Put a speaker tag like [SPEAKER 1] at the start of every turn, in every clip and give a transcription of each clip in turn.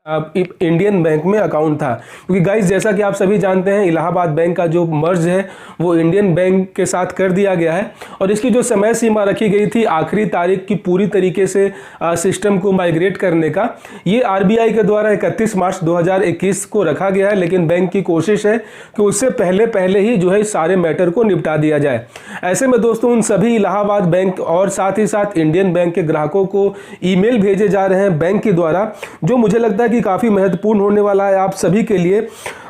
[SPEAKER 1] Indian bank में account था। क्योंकि गाइस जैसा कि आप सभी जानते हैं इलाहाबाद बैंक का जो मर्ज है वो इंडियन बैंक के साथ कर दिया गया है और इसकी जो समय सीमा रखी गई थी आखिरी तारीख की पूरी तरीके से सिस्टम को माइग्रेट करने का, ये आरबीआई के द्वारा 31 मार्च 2021 को रखा गया है। लेकिन बैंक की कोशिश है कि उससे पहले ही जो है सारे मैटर को निपटा दिया जाए। ऐसे में दोस्तों उन सभी इलाहाबाद बैंक और साथ ही साथ इंडियन बैंक के ग्राहकों को ईमेल भेजे जा रहे हैं बैंक के द्वारा, जो मुझे लगता है कि काफ़ी महत्वपूर्ण होने वाला है आप सभी के लिए,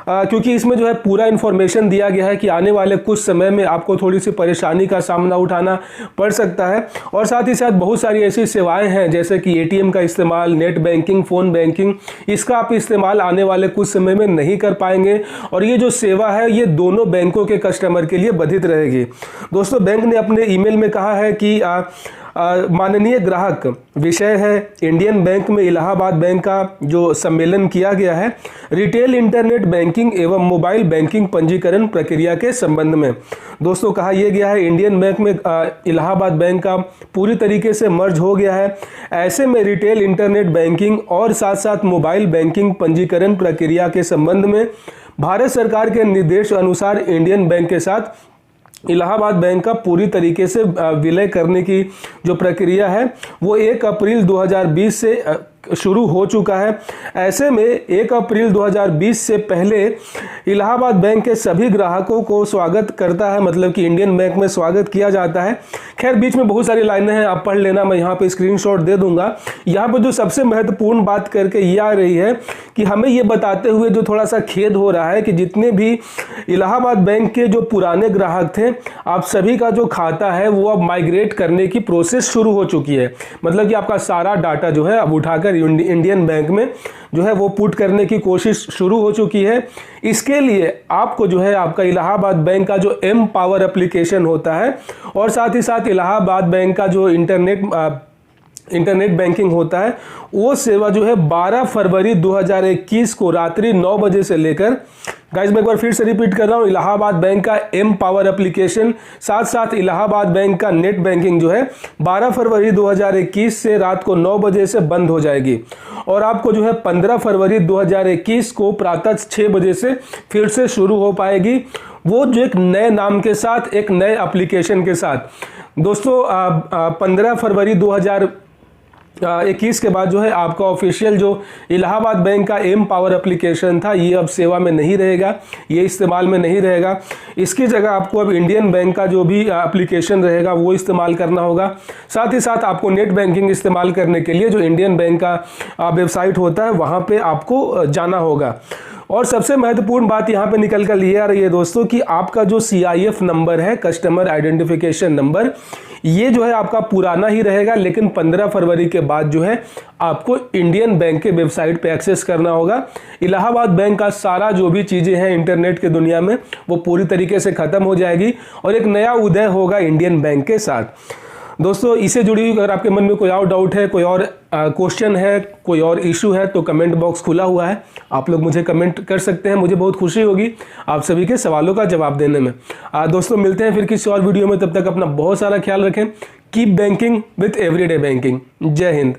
[SPEAKER 1] क्योंकि इसमें जो है पूरा इन्फॉर्मेशन दिया गया है कि आने वाले कुछ समय में आपको थोड़ी सी परेशानी का सामना उठाना पड़ सकता है। और साथ ही साथ बहुत सारी ऐसी सेवाएं हैं जैसे कि एटीएम का इस्तेमाल, नेट बैंकिंग, फ़ोन बैंकिंग, इसका आप इस्तेमाल आने वाले कुछ समय में नहीं कर पाएंगे और ये जो सेवा है ये दोनों बैंकों के कस्टमर के लिए बाधित रहेगी। दोस्तों बैंक ने अपने ईमेल में कहा है कि माननीय ग्राहक, विषय है इंडियन बैंक में इलाहाबाद बैंक का जो सम्मेलन किया गया है रिटेल इंटरनेट बैंकिंग एवं मोबाइल बैंकिंग पंजीकरण प्रक्रिया के संबंध में। दोस्तों कहा यह गया है इंडियन बैंक में इलाहाबाद बैंक का पूरी तरीके से मर्ज हो गया है। ऐसे में रिटेल इंटरनेट बैंकिंग और साथ साथ मोबाइल बैंकिंग पंजीकरण प्रक्रिया के संबंध में भारत सरकार के निर्देश अनुसार इंडियन बैंक के साथ इलाहाबाद बैंक का पूरी तरीके से विलय करने की जो प्रक्रिया है वो 1 अप्रैल 2020 से शुरू हो चुका है। ऐसे में 1 अप्रैल 2020 से पहले इलाहाबाद बैंक के सभी ग्राहकों को स्वागत करता है, मतलब कि इंडियन बैंक में स्वागत किया जाता है। खैर बीच में बहुत सारी लाइनें हैं, आप पढ़ लेना, मैं यहाँ पे स्क्रीनशॉट दे दूंगा। यहाँ पर जो सबसे महत्वपूर्ण बात करके ये आ रही है कि हमें ये बताते हुए जो थोड़ा सा खेद हो रहा है कि जितने भी इलाहाबाद बैंक के जो पुराने ग्राहक थे आप सभी का जो खाता है वो अब माइग्रेट करने की प्रोसेस शुरू हो चुकी है। मतलब कि आपका सारा डाटा जो है अब उठाकर इंडियन बैंक में जो है वो पुट करने की कोशिश शुरू हो चुकी है। इसके लिए आपको जो है आपका इलाहाबाद बैंक का जो एम पावर एप्लीकेशन होता है और साथ ही साथ इलाहाबाद बैंक का जो इंटरनेट बैंकिंग होता है वो सेवा जो है 12 फरवरी 2021 को रात्रि 9 बजे से लेकर, गाइस मैं एक बार फिर से रिपीट कर रहा हूँ, इलाहाबाद बैंक का एम पावर एप्लीकेशन साथ साथ इलाहाबाद बैंक का नेट बैंकिंग जो है 12 फरवरी 2021 से रात को 9 बजे से बंद हो जाएगी और आपको जो है 15 फरवरी 2021 को प्रातः 6 बजे से फिर से शुरू हो पाएगी, वो जो एक नए नाम के साथ, एक नए एप्लीकेशन के साथ। दोस्तों 15 फरवरी 2021 के बाद जो है आपका ऑफिशियल जो इलाहाबाद बैंक का एम पावर एप्लीकेशन था ये अब सेवा में नहीं रहेगा, ये इस्तेमाल में नहीं रहेगा। इसकी जगह आपको अब इंडियन बैंक का जो भी एप्लीकेशन रहेगा वो इस्तेमाल करना होगा। साथ ही साथ आपको नेट बैंकिंग इस्तेमाल करने के लिए जो इंडियन बैंक का वेबसाइट होता है वहाँ पे आपको जाना होगा। और सबसे महत्वपूर्ण बात यहाँ पे निकल कर ये आ रही है दोस्तों कि आपका जो CIF नंबर है, कस्टमर आइडेंटिफिकेशन नंबर, ये जो है आपका पुराना ही रहेगा, लेकिन 15 फरवरी के बाद जो है आपको इंडियन बैंक के वेबसाइट पे एक्सेस करना होगा। इलाहाबाद बैंक का सारा जो भी चीज़ें हैं इंटरनेट की दुनिया में वो पूरी तरीके से ख़त्म हो जाएगी और एक नया उदय होगा इंडियन बैंक के साथ। दोस्तों इससे जुड़ी हुई अगर आपके मन में कोई और डाउट है, कोई और क्वेश्चन है, कोई और इशू है तो कमेंट बॉक्स खुला हुआ है, आप लोग मुझे कमेंट कर सकते हैं। मुझे बहुत खुशी होगी आप सभी के सवालों का जवाब देने में। दोस्तों मिलते हैं फिर किसी और वीडियो में, तब तक अपना बहुत सारा ख्याल रखें। Keep banking with everyday banking. जय हिंद।